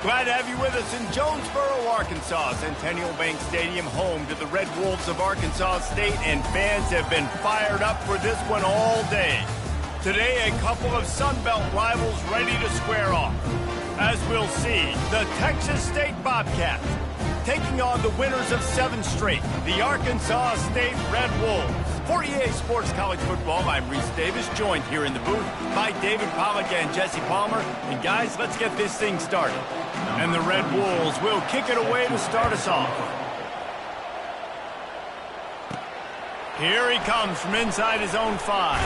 Glad to have you with us in Jonesboro, Arkansas. Centennial Bank Stadium, home to the Red Wolves of Arkansas State, and fans have been fired up for this one all day. Today, a couple of Sun Belt rivals ready to square off. As we'll see, the Texas State Bobcats taking on the winners of 7 straight, the Arkansas State Red Wolves. For EA Sports College Football, I'm Reese Davis, joined here in the booth by David Pollack and Jesse Palmer. And guys, let's get this thing started. And the Red Wolves will kick it away to start us off. Here he comes from inside his own 5.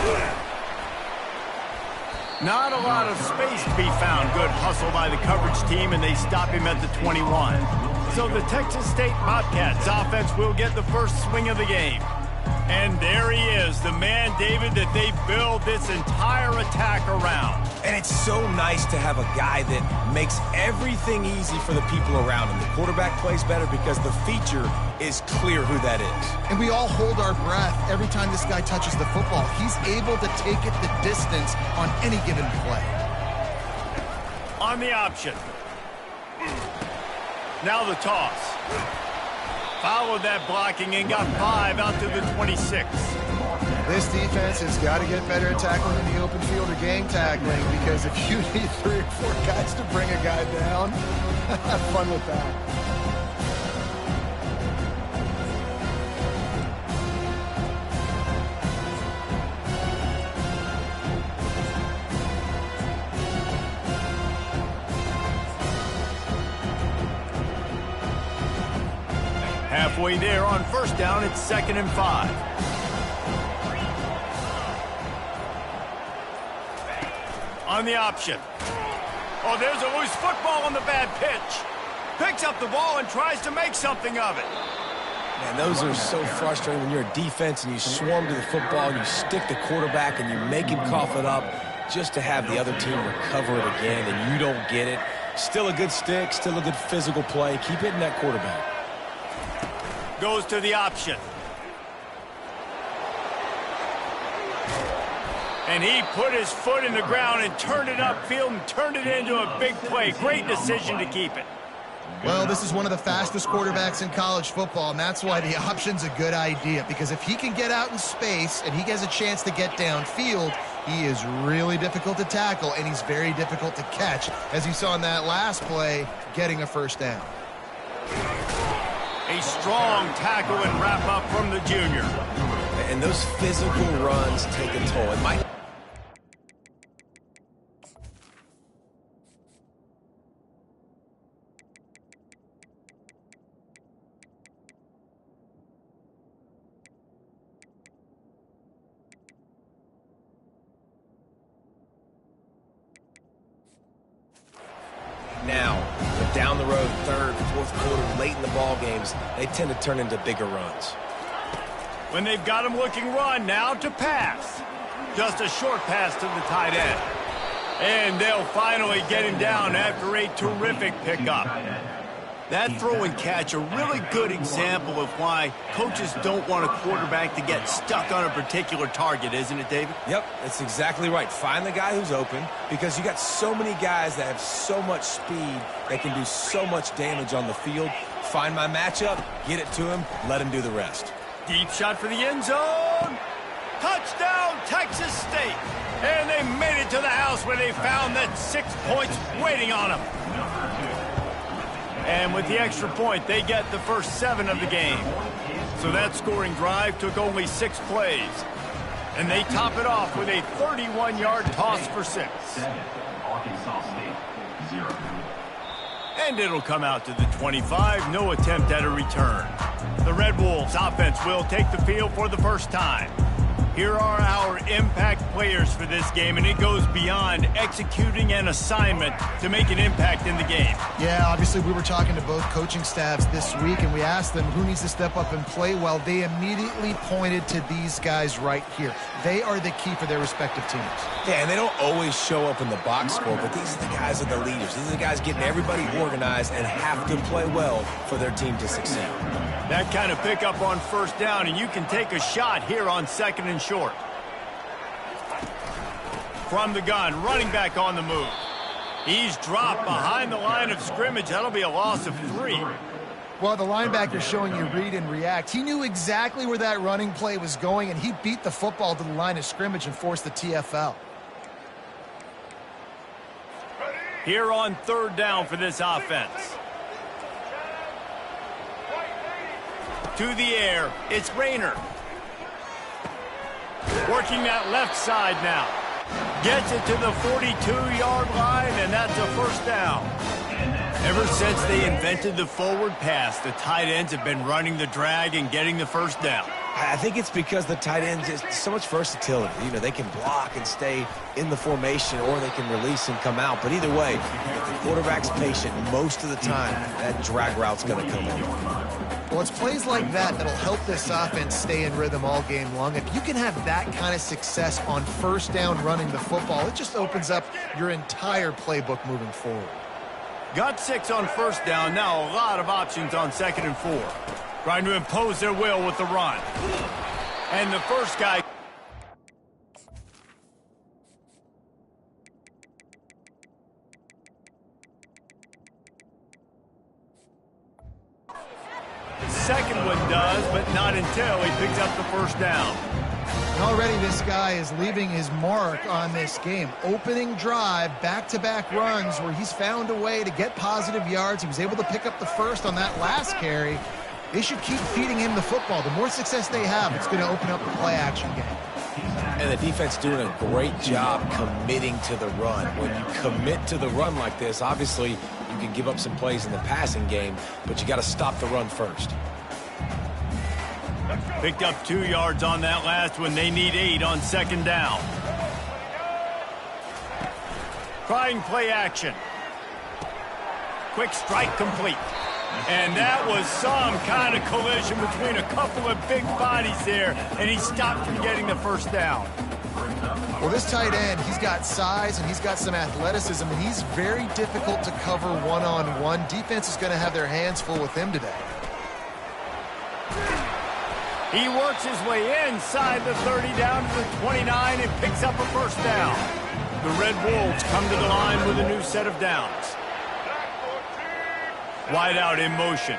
Not a lot of space to be found. Good hustle by the coverage team, and they stop him at the 21. So the Texas State Bobcats offense will get the first swing of the game. And there he is, the man, David, that they build this entire attack around. And it's so nice to have a guy that makes everything easy for the people around him. The quarterback plays better because the feature is clear who that is. And we all hold our breath every time this guy touches the football. He's able to take it the distance on any given play. On the option. Now the toss. Followed that blocking and got 5 out to the 26. This defense has got to get better at tackling in the open field or gang tackling, because if you need 3 or 4 guys to bring a guy down, have fun with that. Halfway there on first down, it's 2nd and 5. On the option. Oh, there's a loose football on the bad pitch. Picks up the ball and tries to make something of it. Man, those are so frustrating when you're a defense and you swarm to the football and you stick the quarterback and you make him cough it up just to have the other team recover it again and you don't get it. Still a good stick, still a good physical play. Keep hitting that quarterback. Goes to the option. And he put his foot in the ground and turned it upfield and turned it into a big play. Great decision to keep it. Well, this is one of the fastest quarterbacks in college football, and that's why the option's a good idea. Because if he can get out in space and he has a chance to get downfield, he is really difficult to tackle, and he's very difficult to catch, as you saw in that last play, getting a first down. A strong tackle and wrap up from the junior. And those physical runs take a toll. It might... Now, down the road, 3rd, 4th quarter, late in the ball games, they tend to turn into bigger runs. When they've got him looking run, now to pass. Just a short pass to the tight end. And they'll finally get him down after a terrific pickup. That throw and catch, a really good example of why coaches don't want a quarterback to get stuck on a particular target, isn't it, David? Yep, that's exactly right. Find the guy who's open, because you got so many guys that have so much speed that can do so much damage on the field. Find my matchup, get it to him, let him do the rest. Deep shot for the end zone. Touchdown, Texas State. And they made it to the house where they found that 6 points waiting on them. And with the extra point, they get the first 7 of the game. So that scoring drive took only 6 plays. And they top it off with a 31-yard toss for 6. Arkansas State, 0. And it'll come out to the 25. No attempt at a return. The Red Wolves offense will take the field for the first time. Here are our impact players for this game, and it goes beyond executing an assignment to make an impact in the game. Yeah, obviously we were talking to both coaching staffs this week, and we asked them who needs to step up and play well. They immediately pointed to these guys right here. They are the key for their respective teams. Yeah, and they don't always show up in the box score, but these are the guys that are the leaders. These are the guys getting everybody organized and have to play well for their team to succeed. That kind of pickup on first down, and you can take a shot here on 2nd and short. From the gun, running back on the move. He's dropped behind the line of scrimmage. That'll be a loss of 3. Well, the linebacker's showing you read and react. He knew exactly where that running play was going, and he beat the football to the line of scrimmage and forced the TFL. Here on 3rd down for this offense. To the air, it's Rayner. Working that left side now. Gets it to the 42-yard line, and that's a 1st down. Ever since they invented the forward pass, the tight ends have been running the drag and getting the 1st down. I think it's because the tight ends is so much versatility. You know, they can block and stay in the formation, or they can release and come out. But either way, if the quarterback's patient most of the time, that drag route's going to come in. Well, it's plays like that that'll help this offense stay in rhythm all game long. If you can have that kind of success on 1st down running the football, it just opens up your entire playbook moving forward. Got 6 on 1st down. Now a lot of options on 2nd and 4. Trying to impose their will with the run. And the first guy... Second one does, but not until he picks up the 1st down. And already this guy is leaving his mark on this game. Opening drive, back-to-back runs where he's found a way to get positive yards. He was able to pick up the 1st on that last carry. They should keep feeding him the football. The more success they have, it's going to open up the play-action game. And the defense doing a great job committing to the run. When you commit to the run like this, obviously you can give up some plays in the passing game, but you got to stop the run first. Picked up 2 yards on that last one. They need 8 on 2nd down. Trying play action. Quick strike complete. And that was some kind of collision between a couple of big bodies there, and he stopped from getting the 1st down. Well, this tight end, he's got size and he's got some athleticism, and he's very difficult to cover one-on-one. Defense is going to have their hands full with him today. He works his way inside the 30 down to the 29 and picks up a 1st down. The Red Wolves come to the line with a new set of downs. Wide out in motion.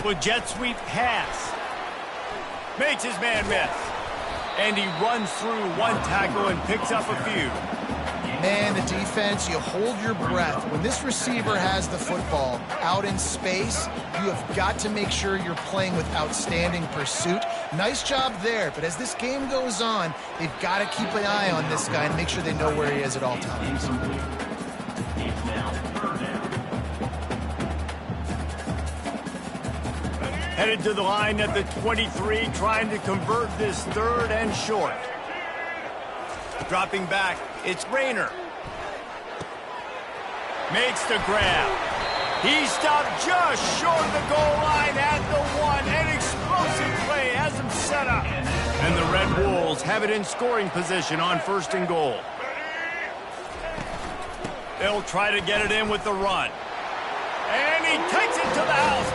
With jet sweep pass. Makes his man miss. And he runs through 1 tackle and picks up a few. Man, the defense, you hold your breath. When this receiver has the football out in space, you have got to make sure you're playing with outstanding pursuit. Nice job there, but as this game goes on, they've got to keep an eye on this guy and make sure they know where he is at all times. Headed to the line at the 23, trying to convert this 3rd and short. Dropping back, it's Rayner. Makes the grab. He stopped just short of the goal line at the 1. An explosive play has him set up. And the Red Wolves have it in scoring position on 1st and goal. They'll try to get it in with the run. And he takes it to the house.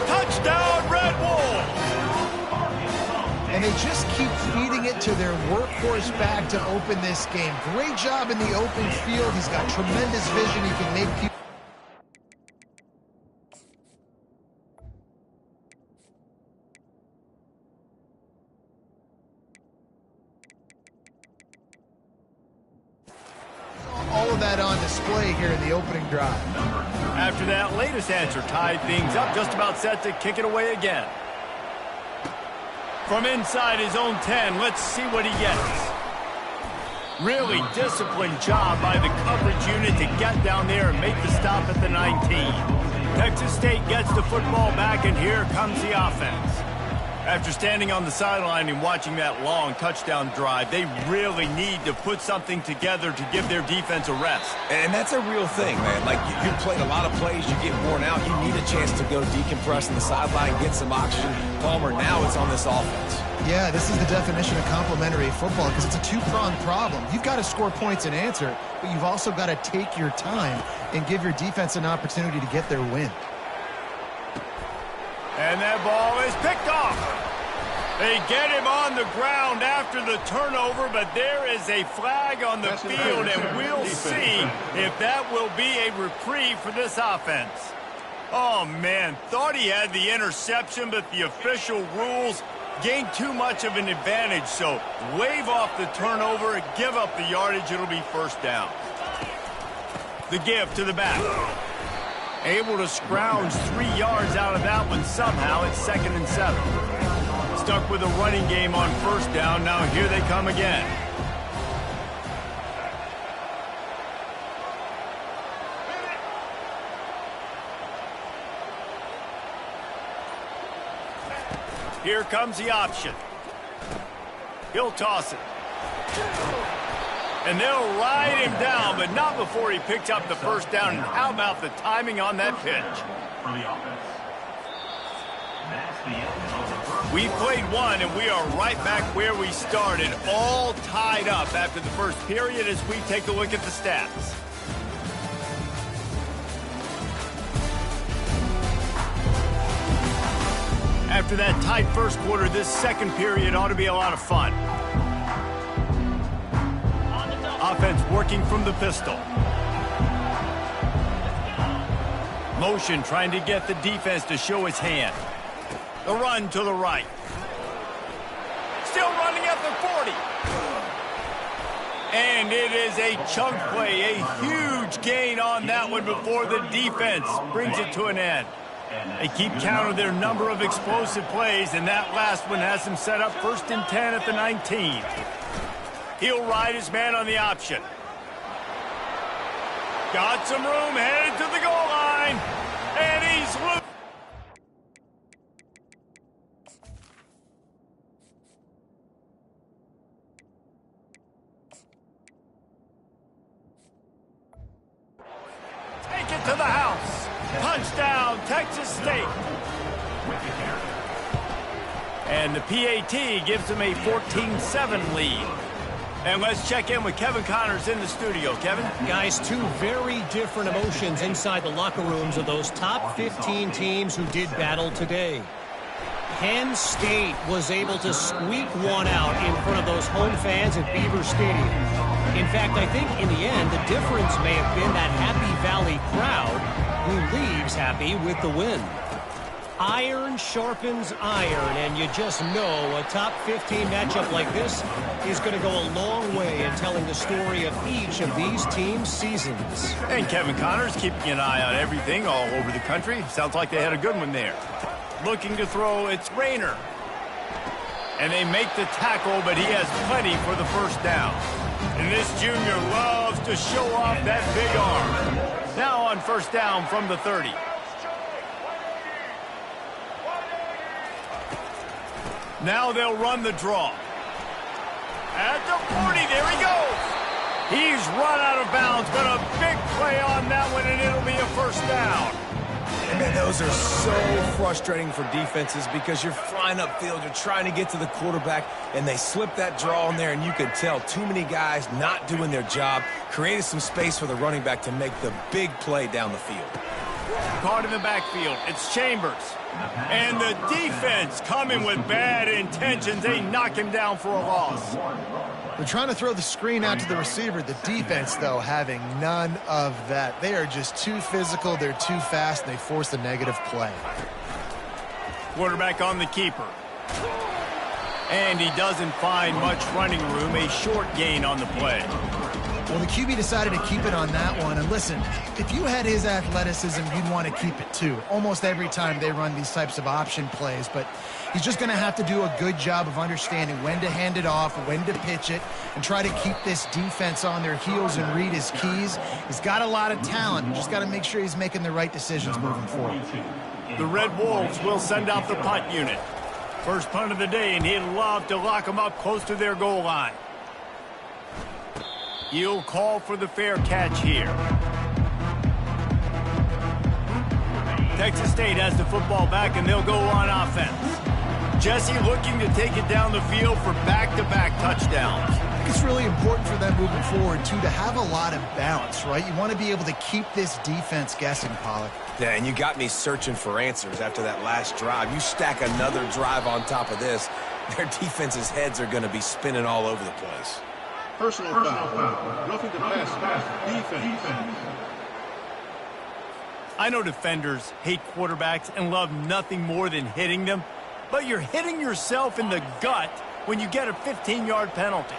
Touchdown, Red Wolves! And they just keep feeding it to their workhorse back to open this game. Great job in the open field. He's got tremendous vision. He can make people... all of that on display here in the opening drive. After that latest answer tied things up, just about set to kick it away again. From inside his own 10, let's see what he gets. Really disciplined job by the coverage unit to get down there and make the stop at the 19. Texas State gets the football back, and here comes the offense. After standing on the sideline and watching that long touchdown drive, they really need to put something together to give their defense a rest. And that's a real thing, man. Like, you played a lot of plays, you get worn out, you need a chance to go decompress on the sideline, get some oxygen. Palmer, now it's on this offense. Yeah, this is the definition of complementary football because it's a two-pronged problem. You've got to score points and answer, but you've also got to take your time and give your defense an opportunity to get their win. And that ball is picked off. They get him on the ground after the turnover, but there is a flag on the field, and we'll see if that will be a reprieve for this offense. Oh, man, thought he had the interception, but the official rules gained too much of an advantage, so wave off the turnover and give up the yardage. It'll be first down. The give to the back. Able to scrounge 3 yards out of that one somehow. It's 2nd and 7. Stuck with a running game on first down. Now here they come again. Here comes the option. He'll toss it. And they'll ride him down, but not before he picks up the first down. And how about the timing on that pitch? For the offense. That's the end of the first. We played one, and we are right back where we started, all tied up after the first period as we take a look at the stats. After that tight first quarter, this second period ought to be a lot of fun. Offense working from the pistol. Motion trying to get the defense to show his hand. The run to the right. Still running at the 40. And it is a chunk play, a huge gain on that one before the defense brings it to an end. They keep count of their number of explosive plays, and that last one has them set up 1st and 10 at the 19. He'll ride his man on the option. Got some room, headed to the goal line, and he's loose. Take it to the house. Touchdown, Texas State. And the PAT gives them a 14-7 lead. And let's check in with Kevin Connors in the studio. Kevin? Guys, 2 very different emotions inside the locker rooms of those top 15 teams who did battle today. Penn State was able to squeak one out in front of those home fans at Beaver Stadium. In fact, I think in the end, the difference may have been that Happy Valley crowd who leaves happy with the win. Iron sharpens iron, and you just know a top 15 matchup like this is going to go a long way in telling the story of each of these teams' seasons. And Kevin Connors keeping an eye on everything all over the country. Sounds like they had a good one there. Looking to throw, it's Rayner. And they make the tackle, but he has plenty for the first down. And this junior loves to show off that big arm. Now on first down from the 30. Now they'll run the draw. At the 40, there he goes. He's run out of bounds, but a big play on that one, and it'll be a first down. Man, those are so frustrating for defenses because you're flying upfield, you're trying to get to the quarterback, and they slip that draw in there, and you can tell too many guys not doing their job, created some space for the running back to make the big play down the field. Caught in the backfield, it's Chambers. And the defense coming with bad intentions. They knock him down for a loss. They're trying to throw the screen out to the receiver. The defense, though, having none of that. They are just too physical, they're too fast, and they force the negative play. Quarterback on the keeper. And he doesn't find much running room. A short gain on the play. Well, the QB decided to keep it on that one. And listen, if you had his athleticism, you'd want to keep it too. Almost every time they run these types of option plays. But he's just going to have to do a good job of understanding when to hand it off, when to pitch it, and try to keep this defense on their heels and read his keys. He's got a lot of talent. You just got to make sure he's making the right decisions moving forward. The Red Wolves will send out the punt unit. First punt of the day, and he'd love to lock them up close to their goal line. He'll call for the fair catch here. Texas State has the football back, and they'll go on offense. Jesse looking to take it down the field for back-to-back touchdowns. I think it's really important for them moving forward, too, to have a lot of balance, right? You want to be able to keep this defense guessing, Pollack. Yeah, and you got me searching for answers after that last drive. You stack another drive on top of this, their defense's heads are going to be spinning all over the place. Personal foul. Roughing the pass. Defense. I know defenders hate quarterbacks and love nothing more than hitting them, but you're hitting yourself in the gut when you get a 15-yard penalty.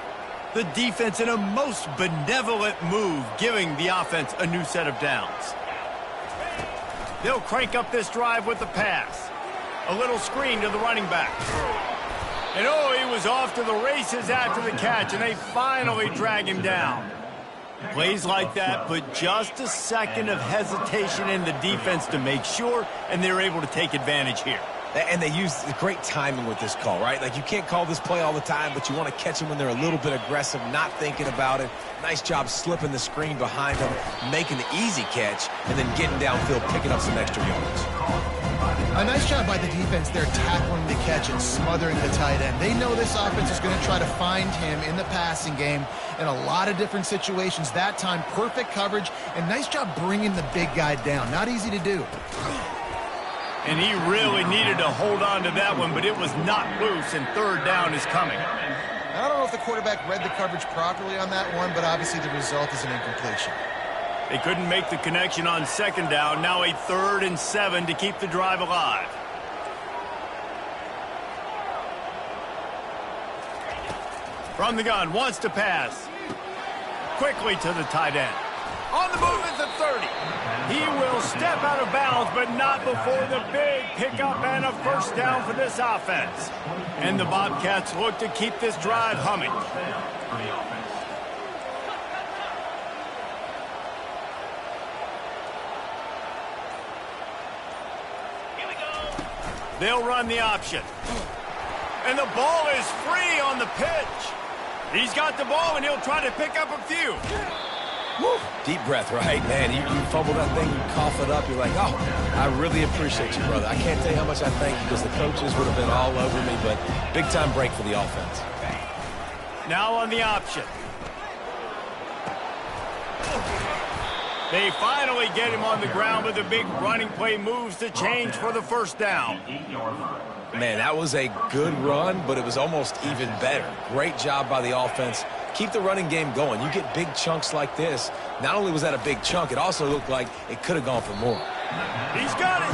The defense in a most benevolent move, giving the offense a new set of downs. They'll crank up this drive with the pass. A little screen to the running back. And oh, he was off to the races after the catch, and they finally drag him down. Plays like that put just a second of hesitation in the defense to make sure, and they're able to take advantage here. And they use great timing with this call, right? Like, you can't call this play all the time, but you want to catch them when they're a little bit aggressive, not thinking about it. Nice job slipping the screen behind them, making the easy catch, and then getting downfield, picking up some extra yards. A nice job by the defense there, tackling the catch and smothering the tight end. They know this offense is going to try to find him in the passing game in a lot of different situations. That time, perfect coverage, and nice job bringing the big guy down. Not easy to do. And he really needed to hold on to that one, but it was not loose, and third down is coming. I don't know if the quarterback read the coverage properly on that one, but obviously the result is an incompletion. They couldn't make the connection on second down. Now a 3rd and 7 to keep the drive alive. From the gun, wants to pass. Quickly to the tight end. On the move at the 30. He will step out of bounds, but not before the big pickup and a first down for this offense. And the Bobcats look to keep this drive humming. They'll run the option. And the ball is free on the pitch. He's got the ball, and he'll try to pick up a few. Woo. Deep breath, right, man? You fumble that thing, you cough it up, you're like, oh, I really appreciate you, brother. I can't tell you how much I thank you, because the coaches would have been all over me, but big-time break for the offense. Now on the option. They finally get him on the ground with a big running play, moves the change for the first down. Man, that was a good run, but it was almost even better. Great job by the offense. Keep the running game going. You get big chunks like this. Not only was that a big chunk, it also looked like it could have gone for more. He's got it.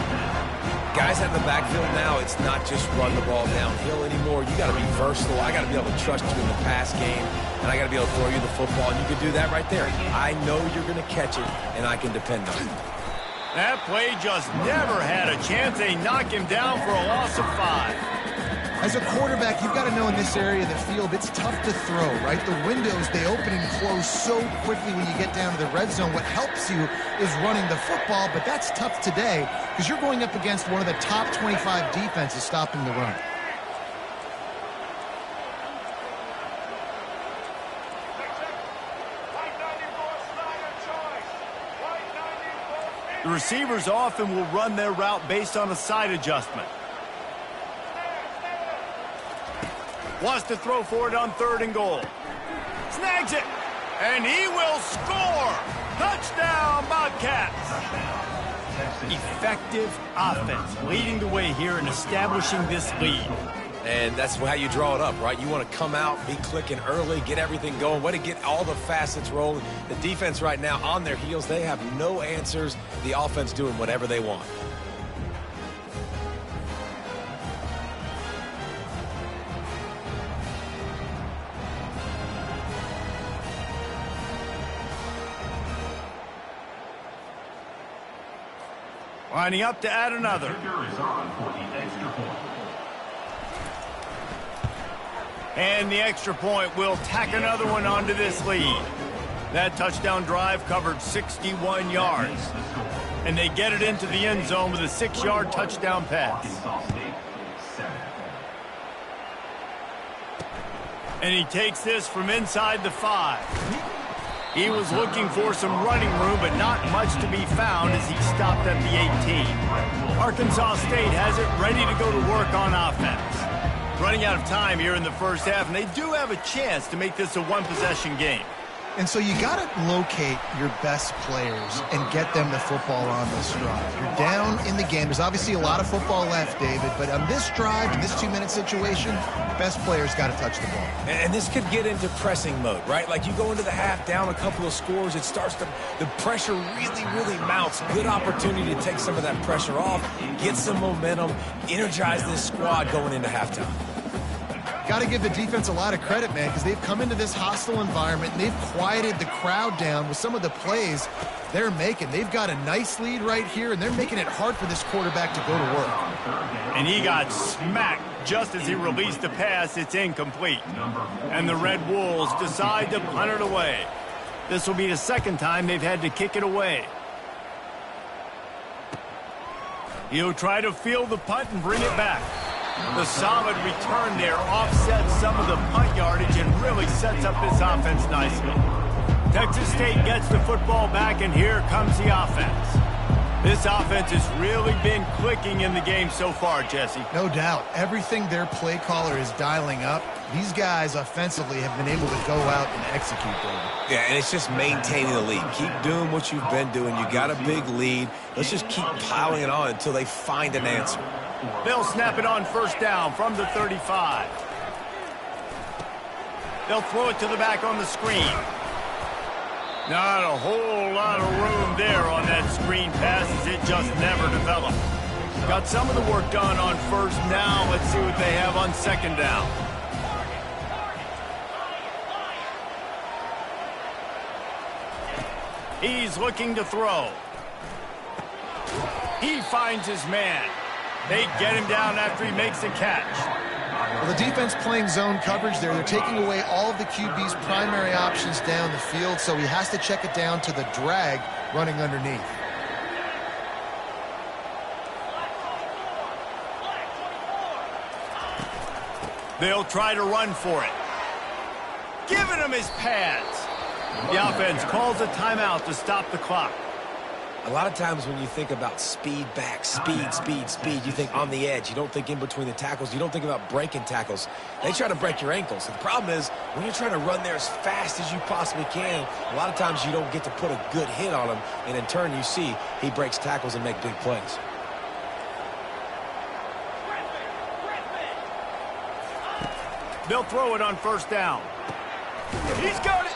Guys out in the backfield now, it's not just run the ball downhill anymore. You got to be versatile. I got to be able to trust you in the pass game, and I got to be able to throw you the football, and you can do that right there. I know you're going to catch it, and I can depend on it. That play just never had a chance. They knock him down for a loss of 5. As a quarterback, you've got to know in this area of the field, it's tough to throw, right? The windows, they open and close so quickly when you get down to the red zone. What helps you is running the football, but that's tough today because you're going up against one of the top 25 defenses stopping the run. The receivers often will run their route based on a side adjustment. Wants to throw for it on 3rd and goal. Snags it, and he will score. Touchdown, Bobcats. Effective offense, leading the way here and establishing this lead. And that's how you draw it up, right? You want to come out, be clicking early, get everything going, way to get all the facets rolling. The defense right now on their heels, they have no answers. The offense doing whatever they want. Lining up to add another. And the extra point will tack another one onto this lead. That touchdown drive covered 61 yards. And they get it into the end zone with a 6-yard touchdown pass. And he takes this from inside the 5. He was looking for some running room, but not much to be found as he stopped at the 18. Arkansas State has it ready to go to work on offense. Running out of time here in the first half, and they do have a chance to make this a one-possession game. And so you got to locate your best players and get them the football on this drive. You're down in the game. There's obviously a lot of football left, David, but on this drive, in this 2-minute situation, best players got to touch the ball. And this could get into pressing mode, right? Like you go into the half down a couple of scores, it starts to, the pressure really mounts. Good opportunity to take some of that pressure off, get some momentum, energize this squad going into halftime. Got to give the defense a lot of credit, man, because they've come into this hostile environment and they've quieted the crowd down with some of the plays they're making. They've got a nice lead right here, and they're making it hard for this quarterback to go to work. And he got smacked just as he released the pass. It's incomplete. And the Red Wolves decide to punt it away. This will be the second time they've had to kick it away. He'll try to field the punt and bring it back. The solid return there offsets some of the punt yardage and really sets up this offense nicely. Texas State gets the football back, and here comes the offense. This offense has really been clicking in the game so far, Jesse. No doubt. Everything their play caller is dialing up, these guys offensively have been able to go out and execute, David. Yeah, and it's just maintaining the lead. Keep doing what you've been doing. You got a big lead. Let's just keep piling it on until they find an answer. They'll snap it on first down from the 35. They'll throw it to the back on the screen. Not a whole lot of room there on that screen pass as it just never developed. Got some of the work done on first. Now let's see what they have on second down. He's looking to throw. He finds his man. They get him down after he makes the catch. Well, the defense playing zone coverage there. They're taking away all of the QB's primary options down the field, so he has to check it down to the drag running underneath. They'll try to run for it. Giving him his pads. The offense calls a timeout to stop the clock. A lot of times when you think about speed back, speed, you think on the edge. You don't think in between the tackles. You don't think about breaking tackles. They try to break your ankles. The problem is when you're trying to run there as fast as you possibly can, a lot of times you don't get to put a good hit on him, and in turn you see he breaks tackles and make big plays. They'll throw it on first down. He's got it.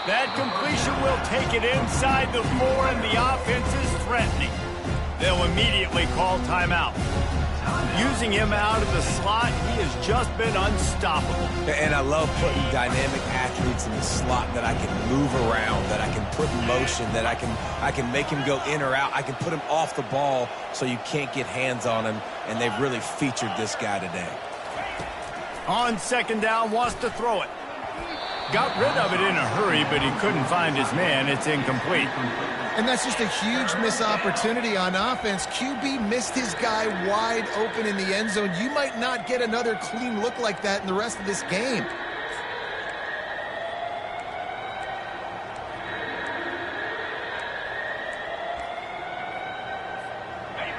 That completion will take it inside the 4, and the offense is threatening. They'll immediately call timeout. Using him out of the slot, he has just been unstoppable. And I love putting dynamic athletes in the slot that I can move around, that I can put in motion, that I can make him go in or out. I can put him off the ball so you can't get hands on him, and they've really featured this guy today. On second down, wants to throw it. Got rid of it in a hurry, but he couldn't find his man. It's incomplete. And that's just a huge missed opportunity on offense. QB missed his guy wide open in the end zone. You might not get another clean look like that in the rest of this game.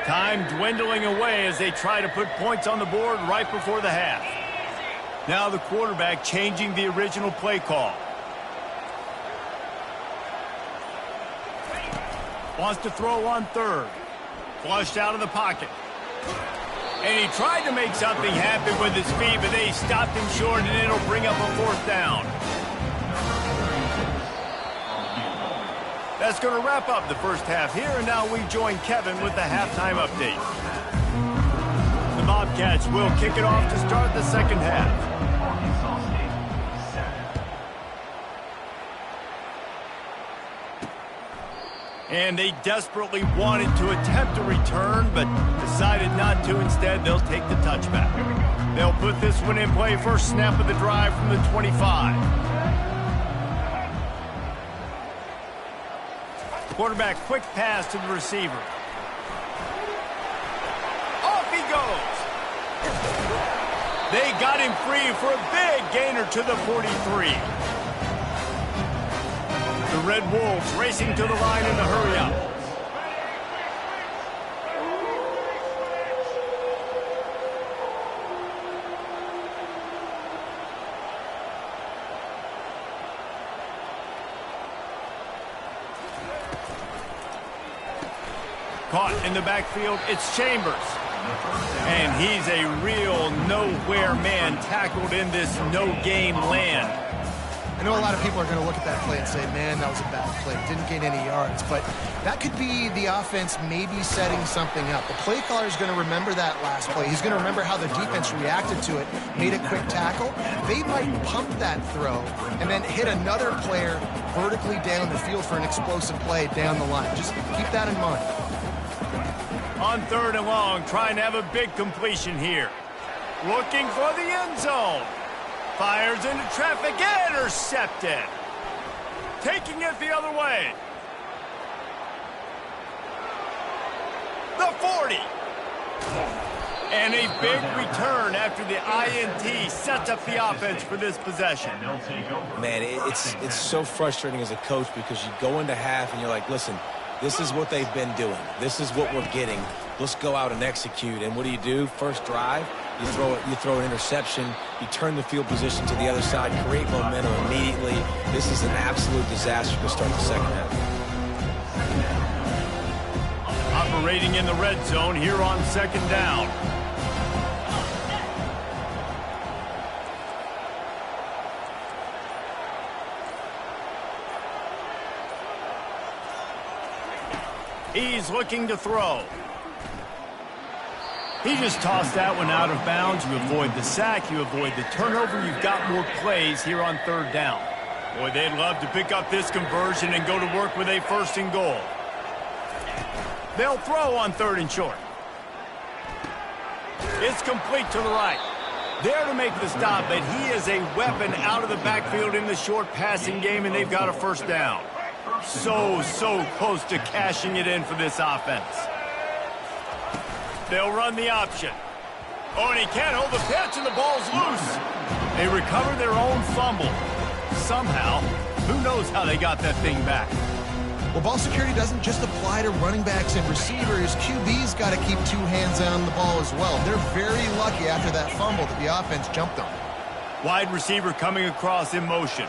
Time dwindling away as they try to put points on the board right before the half. Now the quarterback changing the original play call. Wants to throw on third. Flushed out of the pocket. And he tried to make something happen with his feet, but they stopped him short, and it'll bring up a fourth down. That's going to wrap up the first half here, and now we join Kevin with the halftime update. The Bobcats will kick it off to start the second half. And they desperately wanted to attempt a return, but decided not to. Instead, they'll take the touchback. They'll put this one in play. First snap of the drive from the 25. Quarterback, quick pass to the receiver. Off he goes. They got him free for a big gainer to the 43. The Red Wolves racing to the line in the hurry-up. Caught in the backfield, it's Chambers. And he's a real nowhere man tackled in this no-gain land. I know a lot of people are going to look at that play and say, man, that was a bad play. Didn't gain any yards. But that could be the offense maybe setting something up. The play caller is going to remember that last play. He's going to remember how the defense reacted to it, made a quick tackle. They might pump that throw and then hit another player vertically down the field for an explosive play down the line. Just keep that in mind. On 3rd and long, trying to have a big completion here. Looking for the end zone. Fires into traffic, intercepted. Taking it the other way. The 40. And a big return after the INT sets up the offense for this possession. Man, it's so frustrating as a coach because you go into half and you're like, listen, this is what they've been doing. This is what we're getting. Let's go out and execute. And what do? First drive, you throw an interception, you turn the field position to the other side, create momentum immediately. This is an absolute disaster to start the second half. Operating in the red zone here on 2nd down. He's looking to throw. He just tossed that one out of bounds. You avoid the sack, you avoid the turnover. You've got more plays here on 3rd down. Boy, they'd love to pick up this conversion and go to work with a 1st and goal. They'll throw on 3rd and short. It's complete to the right. There to make the stop, but he is a weapon out of the backfield in the short passing game, and they've got a 1st down. So close to cashing it in for this offense. They'll run the option. Oh, and he can't hold the pitch, and the ball's loose. They recover their own fumble. Somehow, who knows how they got that thing back. Well, ball security doesn't just apply to running backs and receivers. QB's got to keep 2 hands on the ball as well. They're very lucky after that fumble that the offense jumped on. Wide receiver coming across in motion.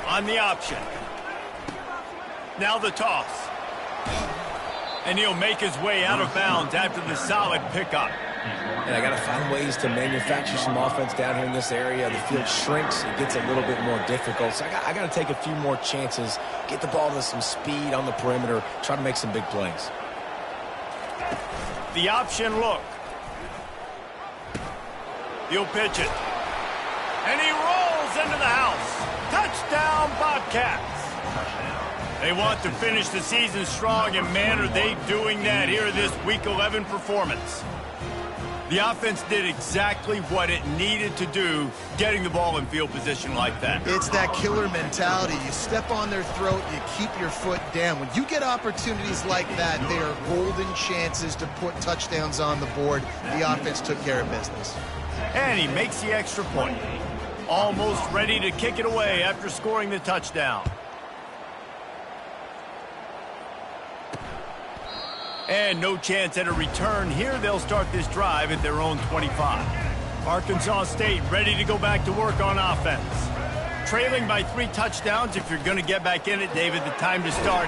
On the option. Now the toss. And he'll make his way out of bounds after the solid pickup. And I got to find ways to manufacture some offense down here in this area. The field shrinks. It gets a little bit more difficult. So I got to take a few more chances, get the ball to some speed on the perimeter, try to make some big plays. The option look. He'll pitch it. And he rolls into the house. Touchdown, Bobcats. They want to finish the season strong, and man, are they doing that here in this Week 11 performance. The offense did exactly what it needed to do, getting the ball in field position like that. It's that killer mentality. You step on their throat, you keep your foot down. When you get opportunities like that, they are golden chances to put touchdowns on the board. The offense took care of business. And he makes the extra point. Almost ready to kick it away after scoring the touchdown. And no chance at a return here. They'll start this drive at their own 25. Arkansas State ready to go back to work on offense. Trailing by 3 touchdowns. If you're going to get back in it, David, the time to start.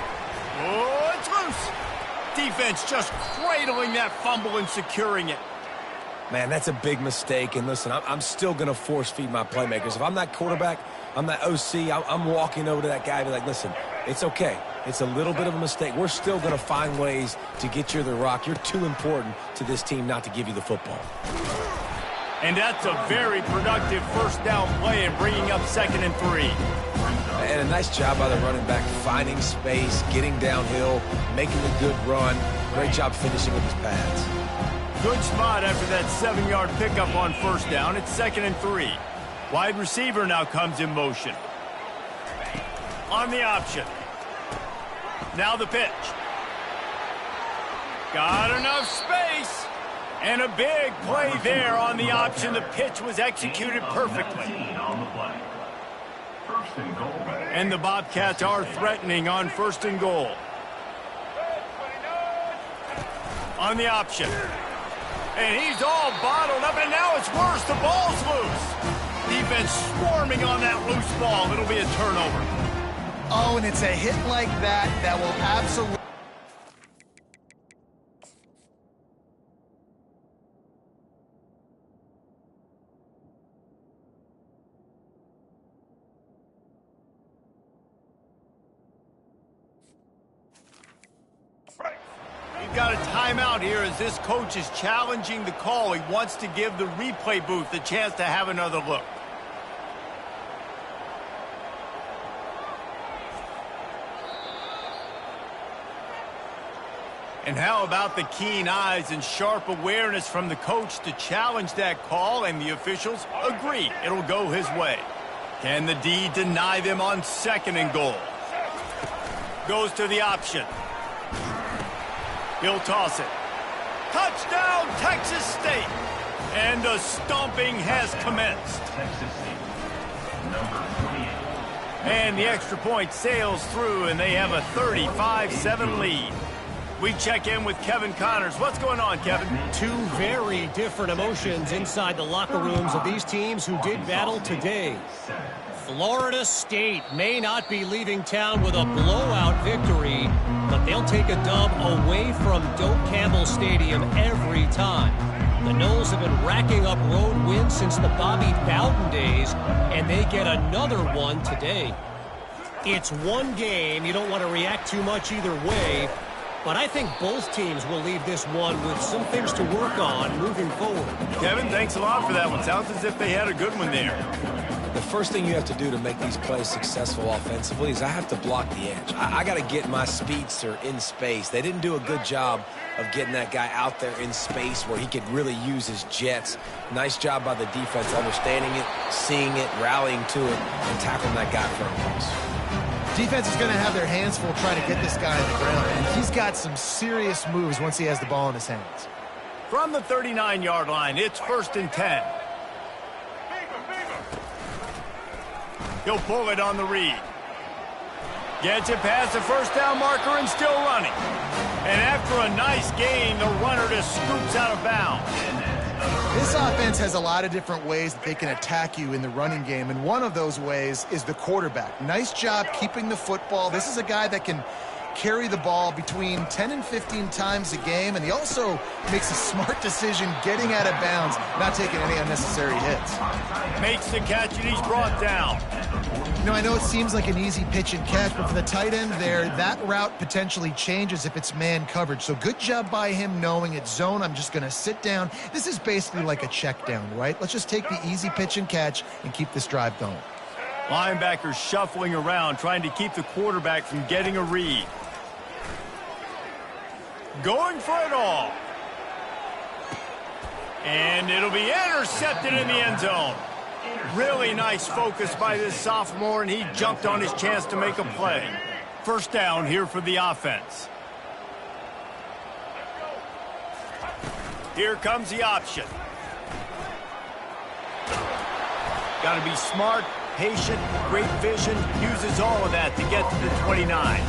Oh, it's loose. Defense just cradling that fumble and securing it. Man, that's a big mistake. And listen, I'm still going to force feed my playmakers. If I'm that quarterback, I'm that OC, I'm walking over to that guy and be like, listen, it's okay. It's a little bit of a mistake. We're still going to find ways to get you the rock. You're too important to this team not to give you the football. And that's a very productive 1st down play and bringing up 2nd and 3. And a nice job by the running back, finding space, getting downhill, making a good run. Great job finishing with his pads. Good spot after that 7-yard pickup on 1st down. It's 2nd and 3. Wide receiver now comes in motion. On the option. Now the pitch. Got enough space. And a big play there on the option. The pitch was executed perfectly. And the Bobcats are threatening on 1st and goal. On the option. And he's all bottled up, and now it's worse. The ball's loose. Defense swarming on that loose ball. It'll be a turnover. Oh, and it's a hit like that that will absolutely... got a timeout here as this coach is challenging the call. He wants to give the replay booth a chance to have another look. And how about the keen eyes and sharp awareness from the coach to challenge that call, and the officials agree it'll go his way. Can the D deny them on 2nd and goal? Goes to the option. He'll toss it. Touchdown, Texas State! And the stomping has commenced. Texas State, number 28. And the extra point sails through, and they have a 35-7 lead. We check in with Kevin Connors. What's going on, Kevin? Two very different emotions inside the locker rooms of these teams who did battle today. Florida State may not be leaving town with a blowout victory, but they'll take a dub away from Doak Campbell Stadium every time. The Noles have been racking up road wins since the Bobby Bowden days, and they get another one today. It's one game. You don't want to react too much either way. But I think both teams will leave this one with some things to work on moving forward. Kevin, thanks a lot for that one. Sounds as if they had a good one there. The first thing you have to do to make these plays successful offensively is I have to block the edge. I got to get my speedster in space. They didn't do a good job of getting that guy out there in space where he could really use his jets. Nice job by the defense understanding it, seeing it, rallying to it, and tackling that guy for a loss. Defense is going to have their hands full trying to get this guy on the ground. And he's got some serious moves once he has the ball in his hands. From the 39-yard line, it's 1st and 10. He'll pull it on the read. Gets it past the first down marker and still running. And after a nice gain, the runner just scoops out of bounds. This offense has a lot of different ways that they can attack you in the running game, and one of those ways is the quarterback. Nice job keeping the football. This is a guy that can carry the ball between 10 and 15 times a game, and he also makes a smart decision getting out of bounds, not taking any unnecessary hits. Makes the catch, and he's brought down. You know, I know it seems like an easy pitch and catch, but for the tight end there, that route potentially changes if it's man coverage. So good job by him knowing it's zone. I'm just going to sit down. This is basically like a check down, right? Let's just take the easy pitch and catch and keep this drive going. Linebackers shuffling around, trying to keep the quarterback from getting a read. Going for it all. And it'll be intercepted in the end zone. Really nice focus by this sophomore, and he jumped on his chance to make a play. First down here for the offense. Here comes the option. Got to be smart, patient, great vision. Uses all of that to get to the 29.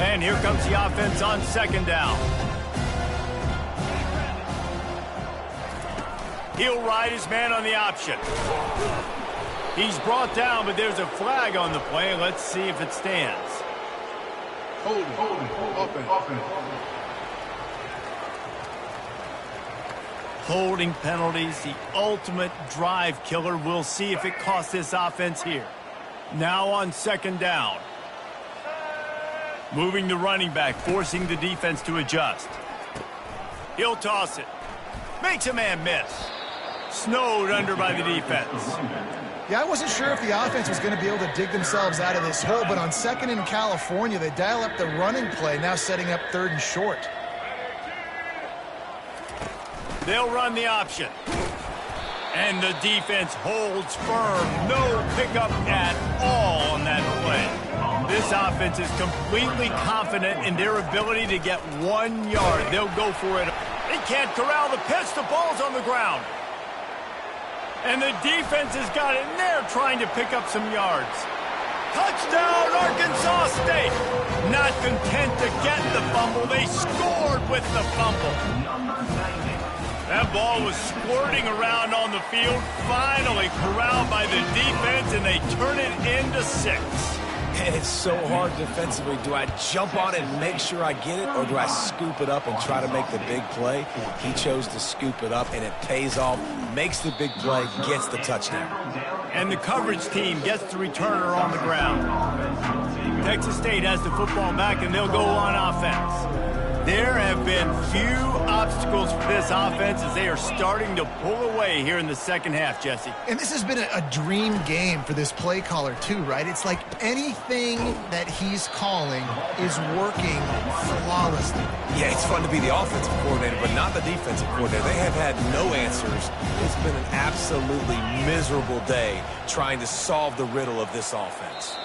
And here comes the offense on 2nd down. He'll ride his man on the option. He's brought down, but there's a flag on the play. Let's see if it stands. Holding penalties, the ultimate drive killer. We'll see if it costs this offense here. Now on 2nd down. Moving the running back, forcing the defense to adjust. He'll toss it. Makes a man miss. Snowed under by the defense. Yeah, I wasn't sure if the offense was going to be able to dig themselves out of this hole, but on 2nd in California, they dial up the running play, now setting up 3rd and short. They'll run the option. And the defense holds firm. No pickup at all on that play. This offense is completely confident in their ability to get 1 yard. They'll go for it. They can't corral the pitch. The ball's on the ground. And the defense has got in there trying to pick up some yards. Touchdown, Arkansas State. Not content to get the fumble. They scored with the fumble. That ball was squirting around on the field. Finally corralled by the defense, and they turn it into 6. And it's so hard defensively. Do I jump on it and make sure I get it, or do I scoop it up and try to make the big play? He chose to scoop it up, and it pays off, makes the big play, gets the touchdown. And the coverage team gets the returner on the ground. Texas State has the football back, and they'll go on offense. There have been few obstacles for this offense as they are starting to pull away here in the second half, Jesse. And this has been a dream game for this play caller, too, right? It's like anything that he's calling is working flawlessly. Yeah, it's fun to be the offensive coordinator, but not the defensive coordinator. They have had no answers. It's been an absolutely miserable day trying to solve the riddle of this offense.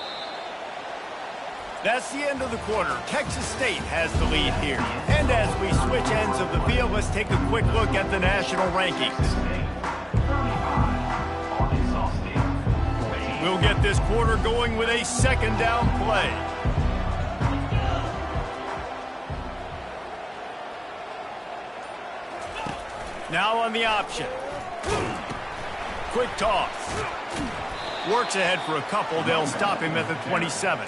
That's the end of the quarter. Texas State has the lead here. And as we switch ends of the field, let's take a quick look at the national rankings. We'll get this quarter going with a second down play. Now on the option. Quick toss. Works ahead for a couple. They'll stop him at the 27.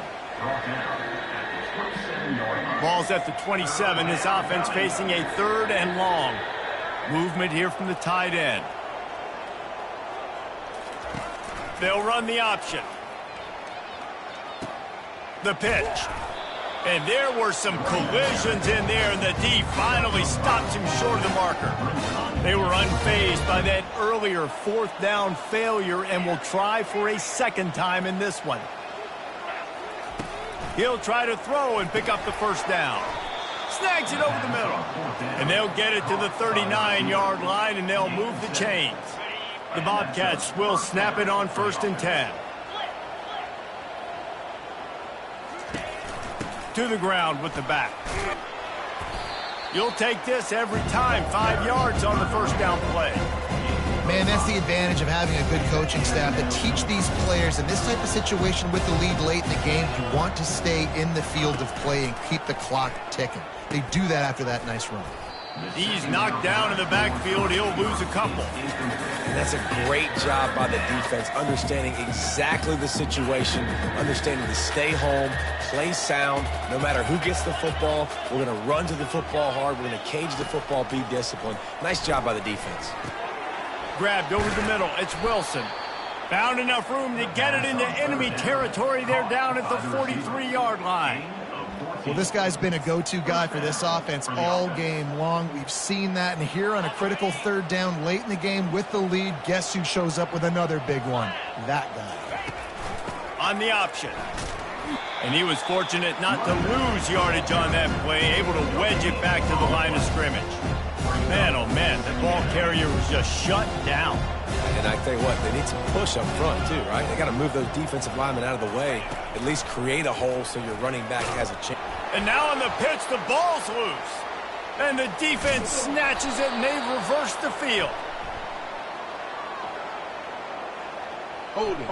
Ball's at the 27. His offense facing a 3rd and long. Movement here from the tight end. They'll run the option. The pitch. And there were some collisions in there, and the D finally stops him short of the marker. They were unfazed by that earlier 4th down failure and will try for a second time in this one. He'll try to throw and pick up the first down. Snags it over the middle. And they'll get it to the 39-yard line, and they'll move the chains. The Bobcats will snap it on 1st and 10. To the ground with the back. You'll take this every time. 5 yards on the first down play. Man, that's the advantage of having a good coaching staff that teach these players in this type of situation with the lead late in the game. You want to stay in the field of play and keep the clock ticking. They do that after that nice run. He's knocked down in the backfield. He'll lose a couple. And that's a great job by the defense, understanding exactly the situation, understanding to stay home, play sound. No matter who gets the football, we're going to run to the football hard. We're going to cage the football, be disciplined. Nice job by the defense. Grabbed over the middle. It's Wilson. Found enough room to get it into enemy territory. They're down at the 43-yard line. Well, this guy's been a go-to guy for this offense all game long. We've seen that, and here on a critical 3rd down late in the game with the lead, guess who shows up with another big one? That guy. On the option. And he was fortunate not to lose yardage on that play, able to wedge it back to the line of scrimmage. Man, oh man, the ball carrier was just shut down. And I tell you what, they need some push up front too, right? They got to move those defensive linemen out of the way, at least create a hole so your running back has a chance. And now on the pitch, the ball's loose. And the defense snatches it, and they reverse the field. Hold it.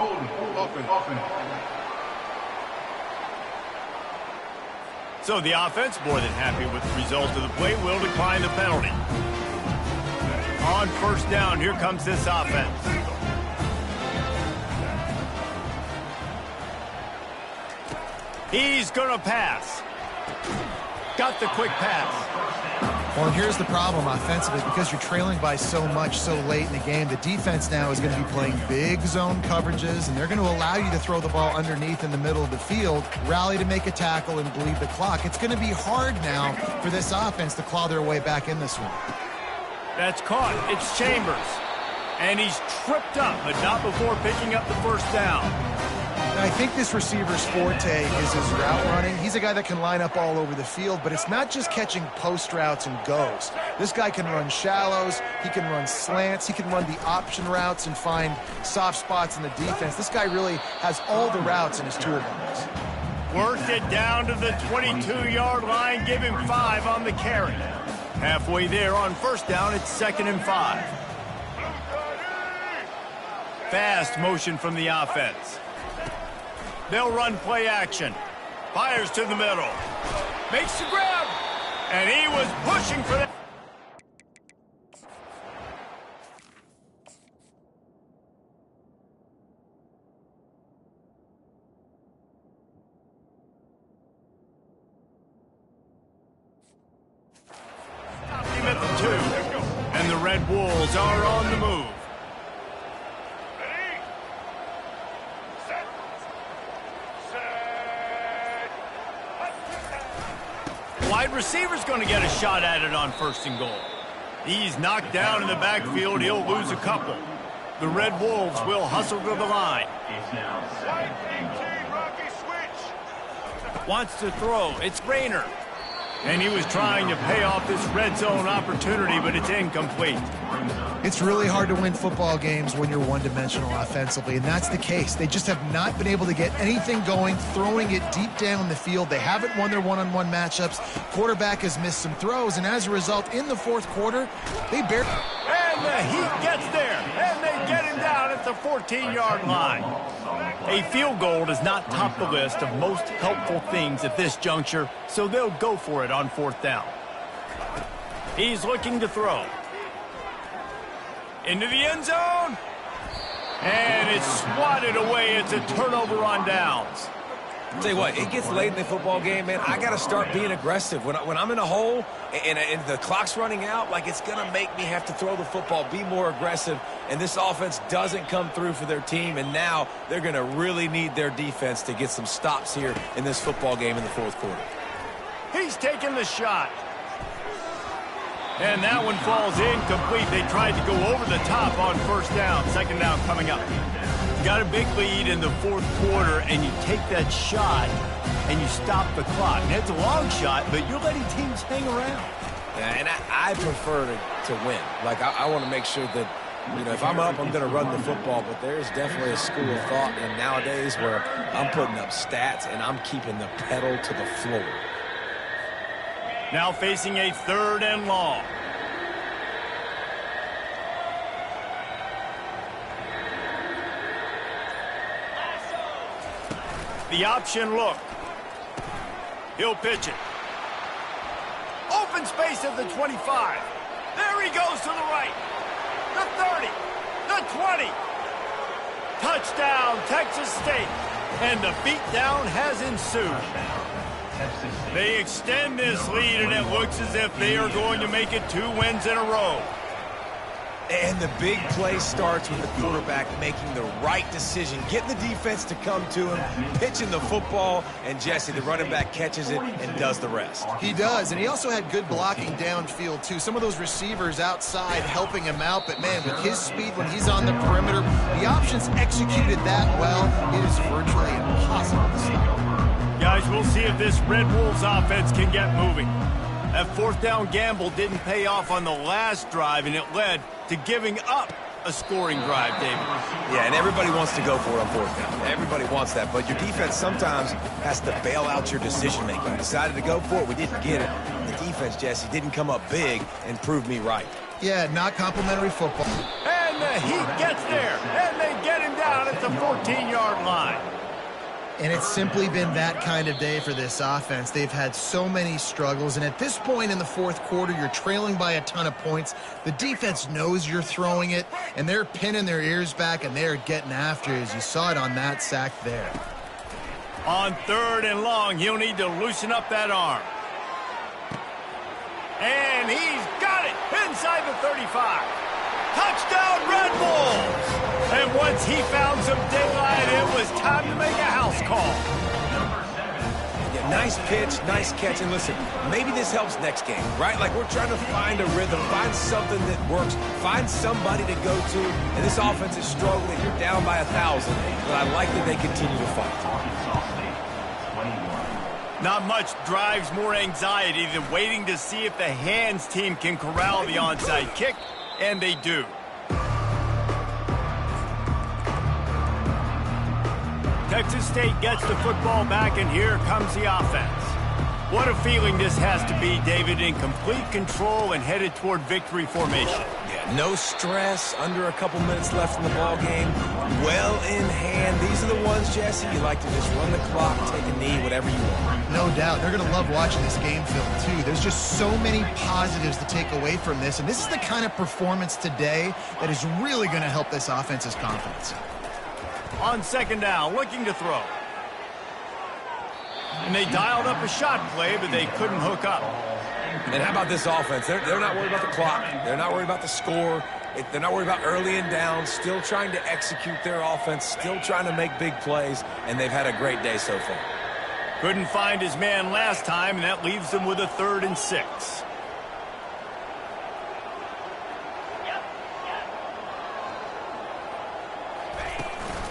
So the offense, more than happy with the result of the play, will decline the penalty. On 1st down, here comes this offense. He's going to pass. Got the quick pass. Well, here's the problem offensively. Because you're trailing by so much so late in the game, the defense now is going to be playing big zone coverages, and they're going to allow you to throw the ball underneath in the middle of the field, rally to make a tackle, and bleed the clock. It's going to be hard now for this offense to claw their way back in this one. That's caught. It's Chambers. And he's tripped up, but not before picking up the first down. And I think this receiver's forte is his route running. He's a guy that can line up all over the field, but it's not just catching post routes and goes. This guy can run shallows, he can run slants, he can run the option routes and find soft spots in the defense. This guy really has all the routes in his toolbox. Worked it down to the 22-yard line, give him 5 on the carry. Halfway there on 1st down, it's 2nd and 5. Fast motion from the offense. They'll run play action. Fires to the middle. Makes the grab. And he was pushing for that. Stopped him at the 2. And the Red Wolves are on the move. receiver's going to get a shot at it on 1st and goal. He's knocked down in the backfield. He'll lose a couple. The Red Wolves will hustle to the line. It's now 2nd and goal. Wants to throw. It's Rayner. And he was trying to pay off this red zone opportunity, but it's incomplete. It's really hard to win football games when you're one-dimensional offensively, and that's the case. They just have not been able to get anything going, throwing it deep down the field. They haven't won their one-on-one matchups. Quarterback has missed some throws, and as a result, in the 4th quarter, they barely... And the Heat gets there, and they get him down at the 14-yard line. A field goal does not top the list of most helpful things at this juncture, so they'll go for it on 4th down. He's looking to throw. Into the end zone. And it's swatted away. It's a turnover on downs. I'll tell you what, it gets late in the football game, man. I got to start being aggressive. When I'm in a hole and the clock's running out, like, it's going to make me have to throw the football, be more aggressive, and this offense doesn't come through for their team, and now they're going to really need their defense to get some stops here in this football game in the 4th quarter. He's taking the shot. And that one falls incomplete. They tried to go over the top on 1st down. 2nd down coming up. Got a big lead in the 4th quarter, and you take that shot, and you stop the clock. And it's a long shot, but you're letting teams hang around. Yeah, and I prefer to win. Like, I want to make sure that, you know, if I'm up, I'm going to run the football, but there's definitely a school of thought in nowadays where I'm putting up stats, and I'm keeping the pedal to the floor. Now facing a 3rd and long. The option look. He'll pitch it. Open space at the 25. There he goes to the right. The 30. The 20. Touchdown, Texas State. And the beatdown has ensued. They extend this lead, and it looks as if they are going to make it 2 wins in a row. And the big play starts with the quarterback making the right decision, getting the defense to come to him, pitching the football, and Jesse, the running back, catches it and does the rest. He does, and he also had good blocking downfield, too. Some of those receivers outside helping him out, but, man, with his speed when he's on the perimeter, the options executed that well. It is virtually impossible to stop. Guys, we'll see if this Red Wolves offense can get moving. That 4th down gamble didn't pay off on the last drive, and it led to giving up a scoring drive, David. Yeah, and everybody wants to go for it on 4th down. Everybody wants that, but your defense sometimes has to bail out your decision-making. We decided to go for it. We didn't get it. The defense, Jesse, didn't come up big and prove me right. Yeah, not complimentary football. And the Heat gets there, and they get him down at the 14-yard line. And it's simply been that kind of day for this offense. They've had so many struggles, and at this point in the 4th quarter, you're trailing by a ton of points. The defense knows you're throwing it, and they're pinning their ears back, and they're getting after it, as you saw it on that sack there. On 3rd and long, he'll need to loosen up that arm. And he's got it inside the 35. Touchdown, Red Wolves! And once he found some daylight, it was time to make a house call. Yeah, nice pitch, nice catch. And listen, maybe this helps next game, right? Like, we're trying to find a rhythm, find something that works, find somebody to go to. And this offense is struggling. You're down by 1,000, but I like that they continue to fight. Not much drives more anxiety than waiting to see if the hands team can corral the onside kick, and they do. Texas State gets the football back, and here comes the offense. What a feeling this has to be, David, in complete control and headed toward victory formation. Yeah, no stress, under a couple minutes left in the ball game, well in hand. These are the ones, Jesse, you like to just run the clock, take a knee, whatever you want. No doubt. They're going to love watching this game film, too. There's just so many positives to take away from this, and this is the kind of performance today that is really going to help this offense's confidence. On 2nd down, looking to throw. And they dialed up a shot play, but they couldn't hook up. And how about this offense? They're not worried about the clock. They're not worried about the score. They're not worried about early and down. Still trying to execute their offense. Still trying to make big plays. And they've had a great day so far. Couldn't find his man last time, and that leaves him with a 3rd and 6.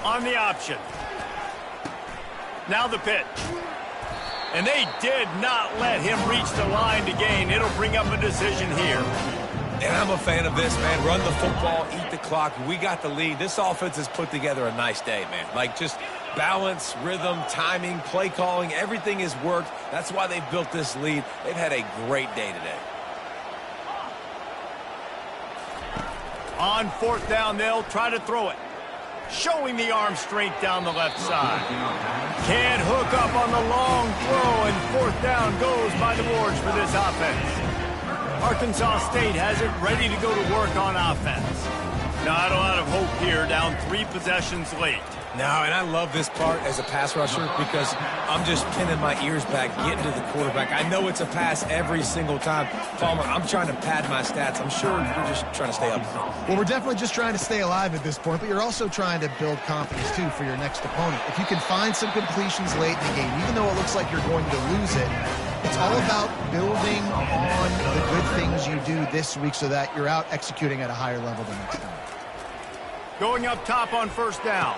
On the option. Now the pitch. And they did not let him reach the line to gain. It'll bring up a decision here. And I'm a fan of this, man. Run the football, eat the clock. We got the lead. This offense has put together a nice day, man. Like, just balance, rhythm, timing, play calling, everything has worked. That's why they've built this lead. They've had a great day today. On 4th down, they'll try to throw it. Showing the arm strength down the left side. Can't hook up on the long throw, and 4th down goes by the boards for this offense. Arkansas State has it ready to go to work on offense. Not a lot of hope here, down 3 possessions late. No, and I love this part as a pass rusher because I'm just pinning my ears back, getting to the quarterback. I know it's a pass every single time. Palmer, I'm trying to pad my stats. I'm sure you're just trying to stay up. Well, we're definitely just trying to stay alive at this point, but you're also trying to build confidence, too, for your next opponent. If you can find some completions late in the game, even though it looks like you're going to lose it, it's all about building on the good things you do this week so that you're out executing at a higher level the next time. Going up top on 1st down.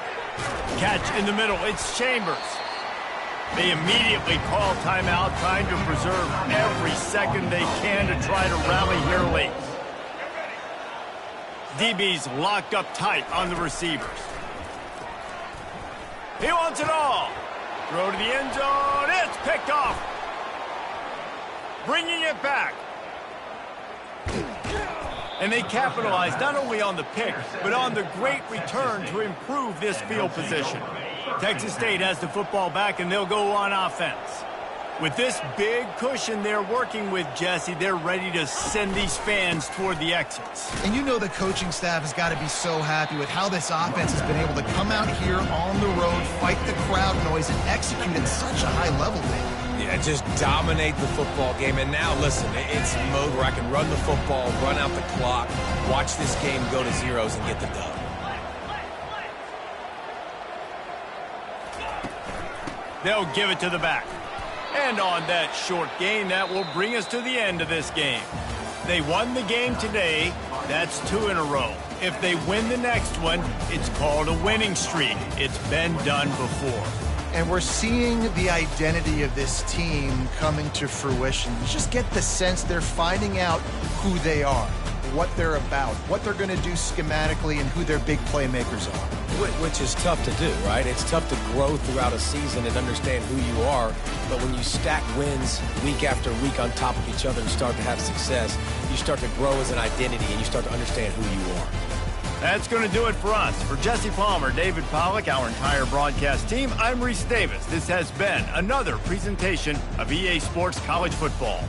Catch in the middle. It's Chambers. They immediately call timeout, trying to preserve every second they can to try to rally here late. DB's locked up tight on the receivers. He wants it all. Throw to the end zone. It's picked off. Bringing it back. And they capitalized not only on the pick, but on the great return to improve this field position. Texas State has the football back, and they'll go on offense. With this big cushion they're working with, Jesse, they're ready to send these fans toward the exits. And you know the coaching staff has got to be so happy with how this offense has been able to come out here on the road, fight the crowd noise, and execute at such a high level, man. Yeah, just dominate the football game. And now, listen, it's mode where I can run the football, run out the clock, watch this game go to zeros and get the dub. They'll give it to the back. And on that short gain, that will bring us to the end of this game. They won the game today. That's 2 in a row. If they win the next one, it's called a winning streak. It's been done before. And we're seeing the identity of this team coming to fruition. You just get the sense they're finding out who they are, what they're about, what they're going to do schematically, and who their big playmakers are. Which is tough to do, right? It's tough to grow throughout a season and understand who you are. But when you stack wins week after week on top of each other and start to have success, you start to grow as an identity and you start to understand who you are. That's going to do it for us. For Jesse Palmer, David Pollack, our entire broadcast team, I'm Reese Davis. This has been another presentation of EA Sports College Football.